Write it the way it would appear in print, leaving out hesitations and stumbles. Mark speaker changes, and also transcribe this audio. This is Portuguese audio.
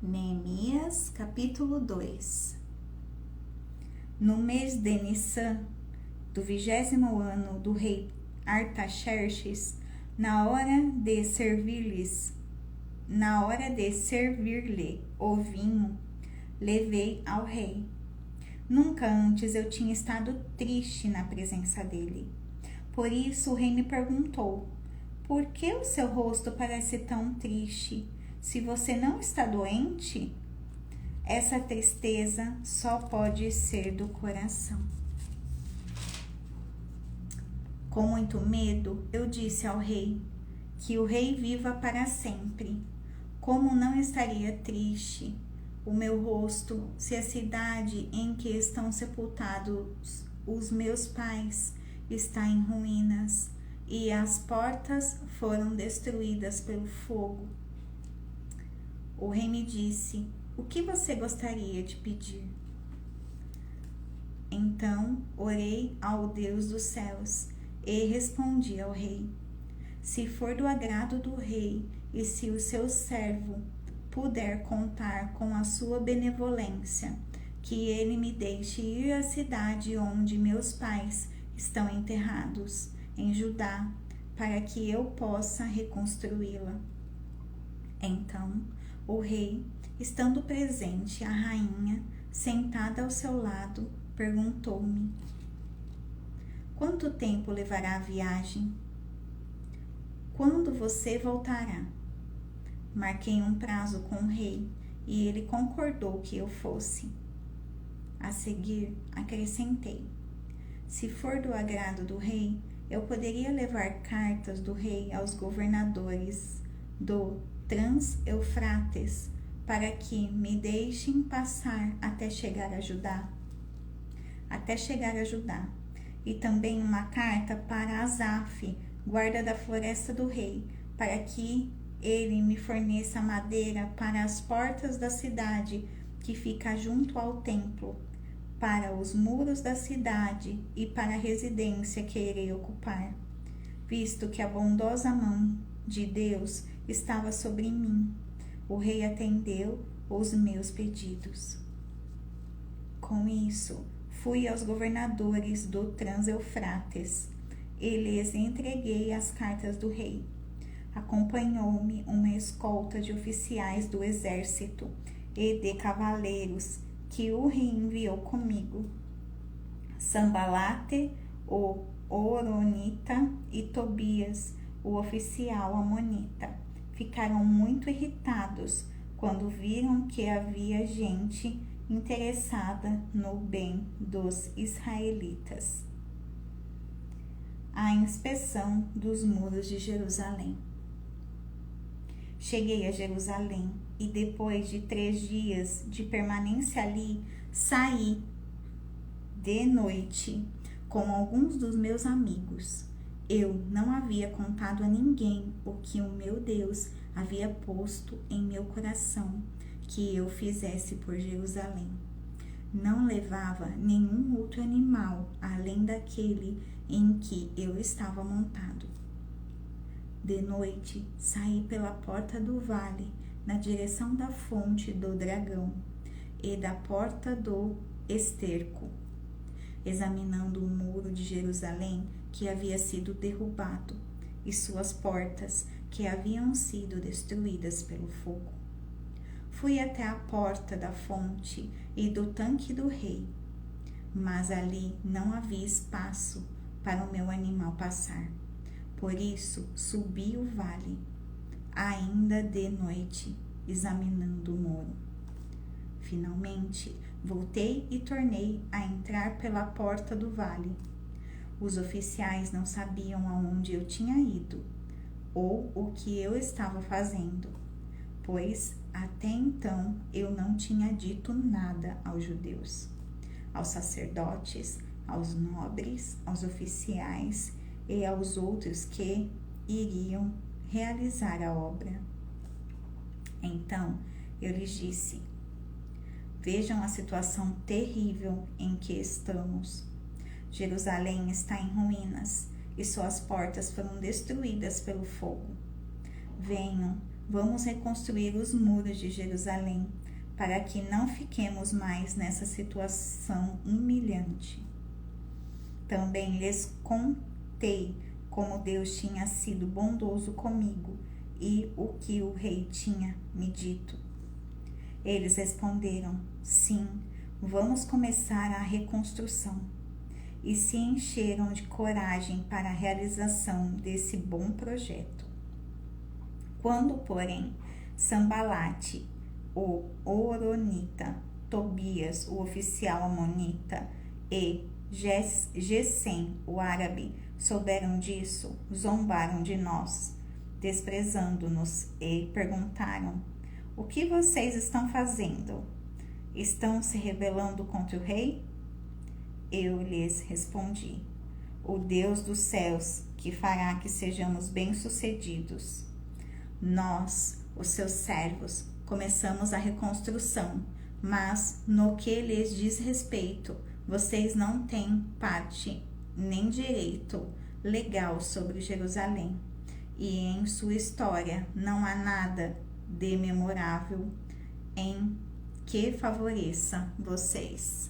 Speaker 1: Neemias, capítulo 2. No mês de Nissan, do 20º ano do rei Artaxerxes, na hora de servir-lhe o vinho, levei ao rei. Nunca antes eu tinha estado triste na presença dele. Por isso o rei me perguntou: por que o seu rosto parece tão triste? Se você não está doente, essa tristeza só pode ser do coração. Com muito medo, eu disse ao rei: que o rei viva para sempre. Como não estaria triste o meu rosto se a cidade em que estão sepultados os meus pais está em ruínas e as portas foram destruídas pelo fogo? O rei me disse: o que você gostaria de pedir? Então orei ao Deus dos céus e respondi ao rei: se for do agrado do rei e se o seu servo puder contar com a sua benevolência, que ele me deixe ir à cidade onde meus pais estão enterrados, em Judá, para que eu possa reconstruí-la. Então o rei, estando presente a rainha, sentada ao seu lado, perguntou-me: quanto tempo levará a viagem? Quando você voltará? Marquei um prazo com o rei e ele concordou que eu fosse. A seguir, acrescentei: se for do agrado do rei, eu poderia levar cartas do rei aos governadores do Trans-Eufrates para que me deixem passar até chegar a Judá. E também uma carta para Asaf, guarda da floresta do rei, para que ele me forneça madeira para as portas da cidade que fica junto ao templo, para os muros da cidade e para a residência que irei ocupar, visto que a bondosa mão de Deus estava sobre mim. O rei atendeu os meus pedidos. Com isso, fui aos governadores do Trans-Eufrates e lhes entreguei as cartas do rei. Acompanhou-me uma escolta de oficiais do exército e de cavaleiros que o rei enviou comigo. Sambalate, o Horonita, e Tobias, o oficial amonita, ficaram muito irritados quando viram que havia gente interessada no bem dos israelitas. A inspeção dos muros de Jerusalém. Cheguei a Jerusalém e depois de 3 dias de permanência ali, saí de noite com alguns dos meus amigos. Eu não havia contado a ninguém o que o meu Deus havia posto em meu coração que eu fizesse por Jerusalém. Não levava nenhum outro animal além daquele em que eu estava montado. De noite, saí pela porta do vale, na direção da fonte do dragão e da porta do esterco, examinando o muro de Jerusalém que havia sido derrubado e suas portas que haviam sido destruídas pelo fogo. Fui até a porta da fonte e do tanque do rei, mas ali não havia espaço para o meu animal passar. Por isso, subi o vale, ainda de noite, examinando o muro. Finalmente, voltei e tornei a entrar pela porta do vale. Os oficiais não sabiam aonde eu tinha ido ou o que eu estava fazendo, pois até então eu não tinha dito nada aos judeus, aos sacerdotes, aos nobres, aos oficiais e aos outros que iriam realizar a obra. Então eu lhes disse: vejam a situação terrível em que estamos. Jerusalém está em ruínas e suas portas foram destruídas pelo fogo. Venham, vamos reconstruir os muros de Jerusalém, para que não fiquemos mais nessa situação humilhante. Também lhes contei como Deus tinha sido bondoso comigo e o que o rei tinha me dito. Eles responderam: sim, vamos começar a reconstrução. E se encheram de coragem para a realização desse bom projeto. Quando, porém, Sambalate, o horonita, Tobias, o oficial amonita, e Gesem, o árabe, souberam disso, zombaram de nós, desprezando-nos, e perguntaram: o que vocês estão fazendo? Estão se rebelando contra o rei? Eu lhes respondi: o Deus dos céus, que fará que sejamos bem-sucedidos. Nós, os seus servos, começamos a reconstrução, mas no que lhes diz respeito, vocês não têm parte nem direito legal sobre Jerusalém, e em sua história não há nada de memorável em que favoreça vocês.